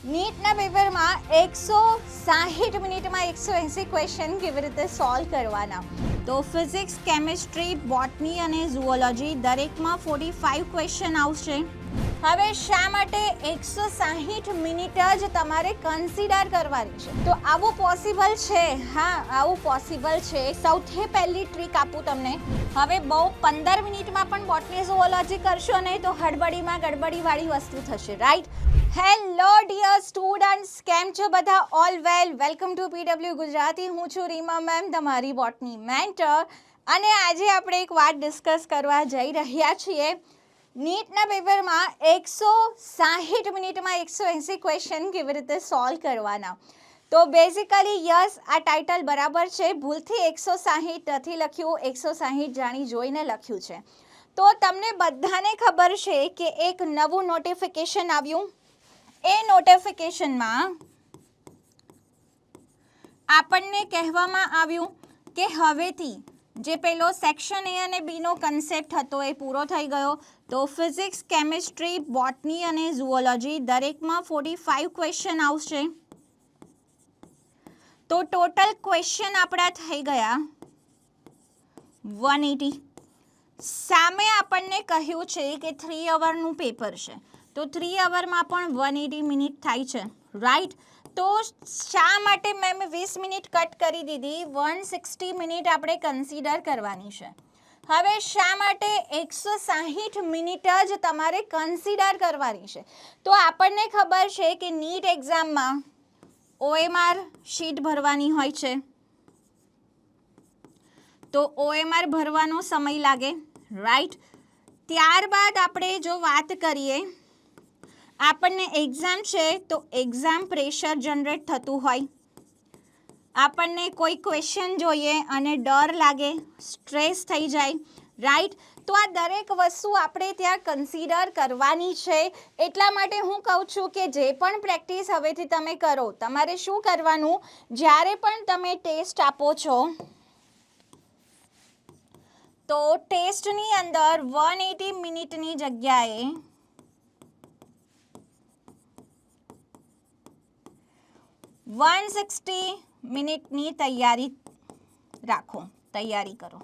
નીટના પેપરમાં 160 મિનિટમાં 180 ક્વેશ્ચન કેવી રીતે સોલ્વ કરવાના? તો ફિઝિક્સ, કેમિસ્ટ્રી, બોટની અને ઝૂઓલોજી દરેકમાં 45 ક્વેશ્ચન આવશે. હવે શા માટે 160 મિનિટ જ તમારે કન્સિડર કરવાની છે? તો આવું પોસિબલ છે? હા, આવું પોસિબલ છે. સૌથી પહેલી ટ્રીક આપું તમને. હવે બહુ 15 મિનિટમાં પણ બોટની ઝૂઓલોજી કરશો નહીં તો હડબડીમાં ગડબડીવાળી વસ્તુ થશે, રાઈટ? હેલો ડિયર સ્ટુડન્ટ્સ, કેમ છો બધા? All well, welcome to PW Gujarati. હું છું રીમા મેમ, તમારી બોટની મેન્ટર. અને આજે આપણે એક વાત ડિસ્કસ કરવા જઈ રહ્યા છીએ. નીટના પેપરમાં 160 મિનિટમાં 180 ક્વેશ્ચન કેવી રીતે સોલ્વ કરવાના? તો બેઝિકલી યસ, આ ટાઇટલ બરાબર છે. ભૂલથી 160 નથી લખ્યું, 160 જાણી જોઈને લખ્યું છે. તો તમને બધાને ખબર છે કે એક નવું નોટિફિકેશન આવ્યું. એ નોટિફિકેશનમાં આપણને કહેવામાં આવ્યું કે હવેથી જે પેલો સેક્શન એ અને બીનો કન્સેપ્ટ હતો એ પૂરો થઈ ગયો. તો ફિઝિક્સ, કેમિસ્ટ્રી, બોટની અને ઝૂઓલોજી દરેકમાં 45 ક્વેશ્ચન આવશે. તો ટોટલ ક્વેશ્ચન આપણા થઈ ગયા 180. સામે આપણને કહ્યું છે કે 3 અવરનું પેપર છે. તો 3 અવરમાં પણ 180 મિનિટ થાય છે, રાઈટ? તો શા માટે મેં 20 મિનિટ કટ કરી દીધી? 160 મિનિટ આપણે કન્સિડર કરવાની છે. હવે શા માટે 160 મિનિટ જ તમારે કન્સિડર કરવાની છે? તો આપણને ખબર છે કે નીટ એક્ઝામમાં OMR શીટ ભરવાની હોય છે. તો OMR ભરવાનો સમય લાગે, રાઈટ? ત્યારબાદ આપણે જો વાત કરીએ, આપણને એક્ઝામ છે તો એક્ઝામ પ્રેશર જનરેટ થતું હોય. આપણને કોઈ ક્વેશ્ચન જોઈએ અને ડર લાગે, સ્ટ્રેસ થઈ જાય, રાઈટ? તો આ દરેક વસ્તુ આપણે ત્યાં કન્સિડર કરવાની છે. એટલા માટે હું કહું છું કે જે પણ પ્રેક્ટિસ હવેથી તમે કરો, તમારે શું કરવાનું? જ્યારે પણ તમે ટેસ્ટ આપો છો તો ટેસ્ટની અંદર 180 મિનિટની જગ્યાએ 160 મિનિટની તૈયારી રાખો, તૈયારી કરો,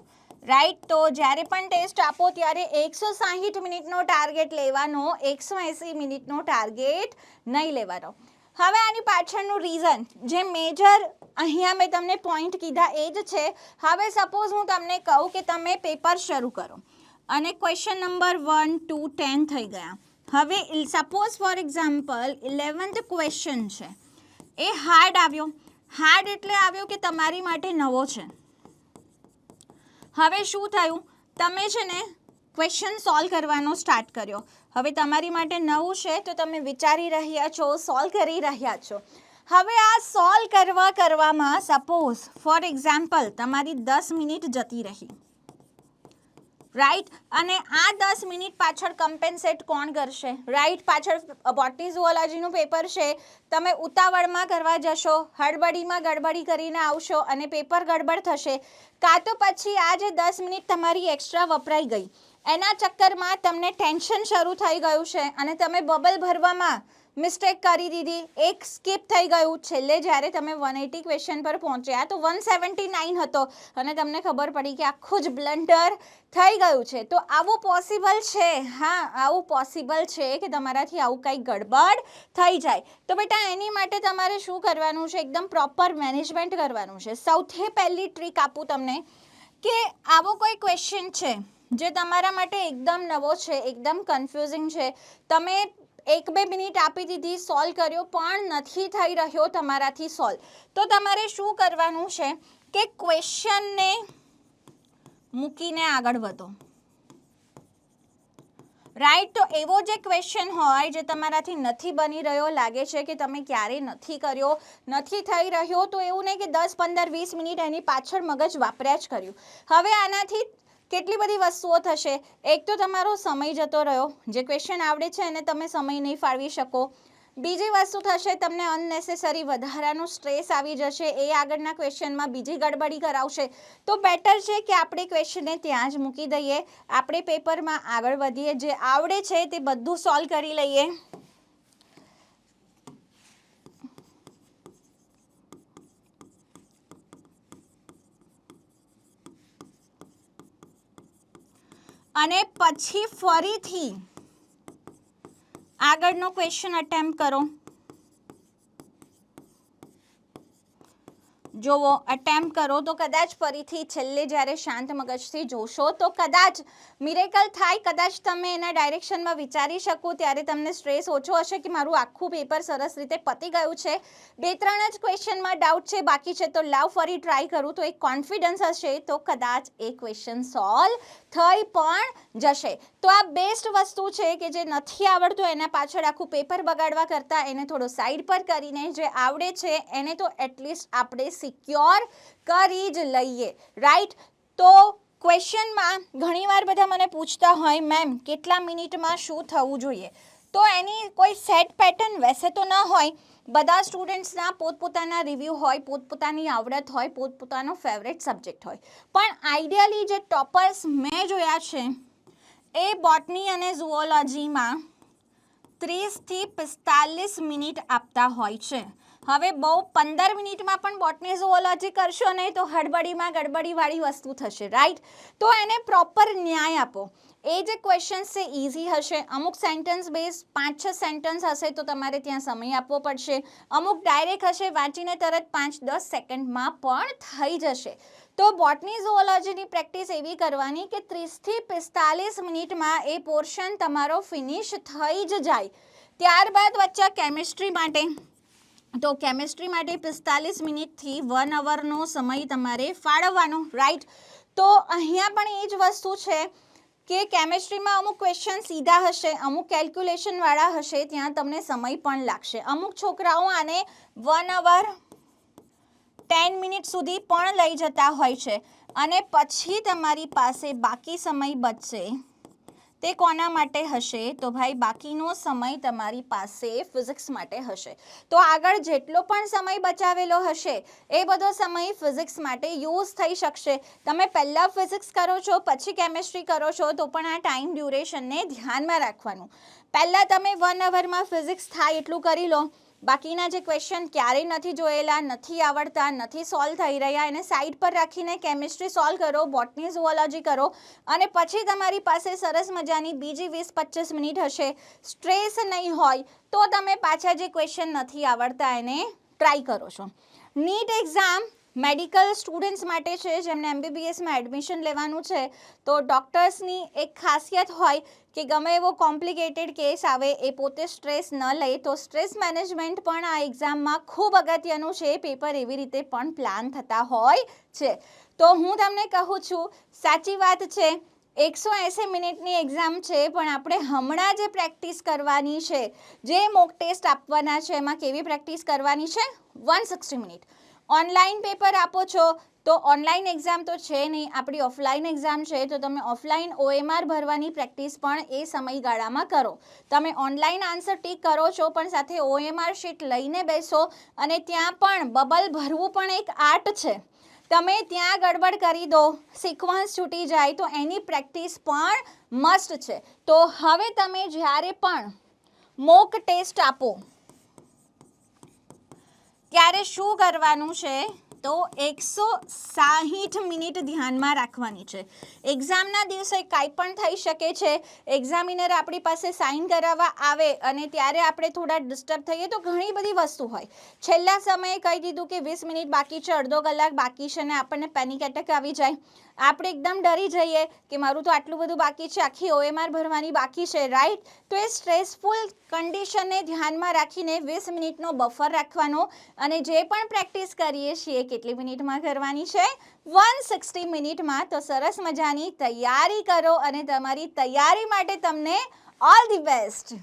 રાઈટ? તો જ્યારે પણ ટેસ્ટ આપો ત્યારે 160 મિનિટનો ટાર્ગેટ લેવાનો, 180 મિનિટનો ટાર્ગેટ નહીં લેવાનો. હવે આની પાછળનું રીઝન, જે મેજર અહીંયા મેં તમને પોઈન્ટ કીધા એ જ છે. હવે સપોઝ હું તમને કહું કે તમે પેપર શરૂ કરો અને ક્વેશ્ચન નંબર 1 to 10 થઈ ગયા. હવે suppose for example 11th question છે, એ હાર્ડ આવ્યો. હાર્ડ એટલે આવ્યો કે તમારી માટે નવો છે. હવે શું થયું? તમે છે ને ક્વેશ્ચન સોલ્વ કરવાનો સ્ટાર્ટ કર્યો. હવે તમારી માટે નવું છે તો તમે વિચારી રહ્યા છો, સોલ્વ કરી રહ્યા છો. હવે આ સોલ્વ કરવામાં સપોઝ ફોર એક્ઝામ્પલ તમારી 10 મિનિટ જતી રહી, રાઈટ? અને આ 10 મિનિટ પાછળ કમ્પેન્સેટ કોણ કરશે? રાઈટ? પાછળ બોટની ઝૂઓલોજીનું પેપર છે, તમે ઉતાવળમાં કરવા જશો, હડબડીમાં ગડબડી કરીને આવશો અને પેપર ગડબડ થશે. કાં તો પછી આ જે 10 મિનિટ તમારી એક્સ્ટ્રા વપરાઈ ગઈ, એના ચક્કરમાં તમને ટેન્શન શરૂ થઈ ગયું છે અને તમે બબલ ભરવામાં મિસ્ટેક કરી દીધી, એક સ્કીપ થઈ ગયું. છેલ્લે જ્યારે તમે 180 ક્વેશ્ચન પર પહોંચ્યા તો 179 હતો અને તમને ખબર પડી કે આખું જ બ્લન્ડર થઈ ગયું છે. તો આવું પોસિબલ છે? હા, આવું પોસિબલ છે કે તમારાથી આવું કંઈક ગડબડ થઈ જાય. તો બેટા એની માટે તમારે શું કરવાનું છે? એકદમ પ્રોપર મેનેજમેન્ટ કરવાનું છે. સૌથી પહેલી ટ્રીક આપું તમને કે આવો કોઈ ક્વેશ્ચન છે જે તમારા માટે એકદમ નવો છે, એકદમ કન્ફ્યુઝિંગ છે, તમે 1-2 મિનિટ આપી દીધી, સોલ્વ કર્યો, પણ નથી થઈ રહ્યો તમારાથી સોલ્વ, તો તમારે શું કરવાનું છે કે ક્વેશ્ચનને મૂકીને આગળ વધો, રાઈટ? તો એવો જે ક્વેશ્ચન હોય જે તમારાથી નથી બની રહ્યો, લાગે છે કે તમે ક્યારેય નથી કર્યો, નથી થઈ રહ્યો, તો એવું નહીં કે 10, 15, 20 મિનિટ એની પાછળ મગજ વાપર્યા જ કર્યું. હવે આનાથી કેટલી બધી વસ્તુઓ થશે. એક તો તમારો સમય જતો રહ્યો, જે ક્વેશ્ચન આવડે છે એને તમે સમય નહીં ફાળવી શકો. બીજી વસ્તુ થશે, તમને અનનેસેસરી વધારાનું સ્ટ્રેસ આવી જશે, એ આગળના ક્વેશ્ચનમાં બીજી ગડબડી કરાવશે. તો બેટર છે કે આપણે ક્વેશ્ચનને ત્યાં જ મૂકી દઈએ, આપણે પેપરમાં આગળ વધીએ, જે આવડે છે તે બધું સોલ્વ કરી લઈએ. અને પછી ફરીથી આગળનો ક્વેશ્ચન અટેમ્પ્ટ કરો. જોવો અટેમ્પ્ટ કરો તો કદાચ ફરીથી છેલ્લે જ્યારે શાંત મગજથી જોશો તો કદાચ મિરેકલ થાય, કદાચ તમે એના ડાયરેક્શનમાં વિચારી શકો, ત્યારે તમને સ્ટ્રેસ ઓછો હશે કે મારું આખું પેપર સરસ રીતે પતી ગયું છે, 2-3 જ ક્વેશ્ચનમાં ડાઉટ છે, બાકી છે, તો લાવ ફરી ટ્રાય કરું, તો એક કોન્ફિડન્સ હશે તો કદાચ એ ક્વેશ્ચન સોલ્વ થઈ પણ જશે. તો આ બેસ્ટ વસ્તુ છે કે જે નથી આવડતું એના પાછળ આખું પેપર બગાડવા કરતાં એને થોડો સાઈડ પર કરીને જે આવડે છે એને તો એટલીસ્ટ આપણે સિક્યોર કરી જ લઈએ, રાઈટ. તો ક્વેશ્ચનમાં ઘણીવાર બધા મને પૂછતા હોય મેમ કેટલા મિનિટમાં શું થવું જોઈએ, તો એની કોઈ સેટ પેટર્ન વૈસે તો ન હોય, બધા સ્ટુડન્ટ્સના પોતપોતાના રિવ્યૂ હોય, પોતપોતાની આવડત હોય, પોતપોતાનો ફેવરેટ સબ્જેક્ટ હોય, પણ આઈડિયલી જે ટોપર્સ મેં જોયા છે એ બોટની અને ઝૂઓલોજીમાં 30 થી 45 મિનિટ આપતા હોય છે. હવે બહુ 15 મિનિટમાં પણ બોટની ઝૂઓલોજી કરશો નહીં તો હડબડીમાં ગડબડીવાળી વસ્તુ થશે, રાઈટ. તો એને પ્રોપર ન્યાય આપો. એ જે ક્વેશ્ચન્સ છે ઇઝી હશે, અમુક સેન્ટેન્સ બેઝ 5-6 સેન્ટેન્સ હશે તો તમારે ત્યાં સમય આપવો પડશે, અમુક ડાયરેક્ટ હશે વાંચીને તરત 5-10 સેકન્ડમાં પણ થઈ જશે. તો બોટની ઝૂઓલોજીની પ્રેક્ટિસ એવી કરવાની કે 30 થી 45 મિનિટમાં એ પોર્શન તમારો ફિનિશ થઈ જ જાય. ત્યારબાદ વચ્ચે કેમિસ્ટ્રી માટે, તો કેમિસ્ટ્રી માટે 45 મિનિટથી 1 અવરનો સમય તમારે ફાળવવાનો, રાઈટ. તો અહીંયા પણ એ જ વસ્તુ છે કે કેમિસ્ટ્રીમાં અમુક ક્વેશ્ચન સીધા હશે, અમુક કેલ્ક્યુલેશનવાળા હશે, ત્યાં તમને સમય પણ લાગશે. અમુક છોકરાઓ આને 1 અવર 10 મિનિટ સુધી પણ લઈ જતા હોય છે, અને પછી તમારી પાસે બાકી સમય બચશે તે કોના માટે હશે, તો ભાઈ બાકીનો સમય તમારી પાસે ફિઝિક્સ માટે હશે. તો આગળ જેટલો પણ સમય બચાવેલો હશે એ બધો સમય ફિઝિક્સ માટે યુઝ થઈ શકશે. તમે પહેલાં ફિઝિક્સ કરો છો પછી કેમિસ્ટ્રી કરો છો તો પણ આ ટાઈમ ડ્યુરેશનને ધ્યાનમાં રાખવાનું. પહેલાં તમે 1 અવરમાં ફિઝિક્સ થાય એટલું કરી લો, બાકીના જે ક્વેશ્ચન ક્યારેય નથી જોયેલા, નથી આવડતા, નથી સોલ્વ થઈ રહ્યા, એને સાઈડ પર રાખીને કેમિસ્ટ્રી સોલ્વ કરો, બોટની ઝૂઓલોજી કરો, અને પછી તમારી પાસે સરસ મજાની બીજી 20-25 મિનિટ હશે, સ્ટ્રેસ નહીં હોય, તો તમે પાછા જે ક્વેશ્ચન નથી આવડતા એને ટ્રાય કરો છો. નીટ એક્ઝામ મેડિકલ સ્ટુડન્ટ્સ માટે છે જેમને MBBSમાં એડમિશન લેવાનું છે. તો ડૉક્ટર્સની એક ખાસિયત હોય કે ગમે એવો કોમ્પ્લિકેટેડ કેસ આવે એ પોતે સ્ટ્રેસ ન લે, તો સ્ટ્રેસ મેનેજમેન્ટ પણ આ એક્ઝામમાં ખૂબ અગત્યનું છે. પેપર એવી રીતે પણ પ્લાન થતા હોય છે. તો હું તમને કહું છું, સાચી વાત છે, 180 મિનિટની એક્ઝામ છે, પણ આપણે હમણાં જે પ્રેક્ટિસ કરવાની છે, જે મોક ટેસ્ટ આપવાના છે, એમાં કેવી પ્રેક્ટિસ કરવાની છે, 160 મિનિટ. ઓનલાઈન પેપર આપો છો તો ઓનલાઈન એક્ઝામ તો છે નહીં, આપણી ઓફલાઈન એક્ઝામ છે, તો તમે ઓફલાઈન OMR ભરવાની પ્રેક્ટિસ પણ એ સમયગાળામાં કરો. તમે ઓનલાઈન આન્સર ટીક કરો છો પણ સાથે OMR શીટ લઈને બેસો, અને ત્યાં પણ બબલ ભરવું પણ એક આર્ટ છે. તમે ત્યાં ગડબડ કરી દો, સિક્વન્સ છૂટી જાય, તો એની પ્રેક્ટિસ પણ મસ્ટ છે. તો હવે તમે જ્યારે પણ મોક ટેસ્ટ આપો ત્યારે શું કરવાનું છે, તો 160 મિનિટ ધ્યાનમાં રાખવાની છે. એક્ઝામના દિવસે કાંઈ પણ થઈ શકે છે. એક્ઝામિનર આપણી પાસે સાઇન કરાવવા આવે અને ત્યારે આપણે થોડા ડિસ્ટર્બ થઈએ તો ઘણી બધી વસ્તુ હોય. છેલ્લા સમયે કહી દીધું કે 20 મિનિટ બાકી છે, અડધો કલાક બાકી છે, અને આપણને પેનિક એટેક આવી જાય, આપણે એકદમ ડરી જઈએ કે મારું તો આટલું બધું બાકી છે, આખી OMR ભરવાની બાકી છે, રાઈટ. તો એ સ્ટ્રેસફુલ કન્ડિશનને ધ્યાનમાં રાખીને 20 મિનિટનો બફર રાખવાનો, અને જે પણ પ્રેક્ટિસ કરીએ છીએ કેટલી મિનિટમાં કરવાની છે, 160 મિનિટમાં. તો સરસ મજાની તૈયારી કરો, અને તમારી તૈયારી માટે તમને ઓલ ધી બેસ્ટ.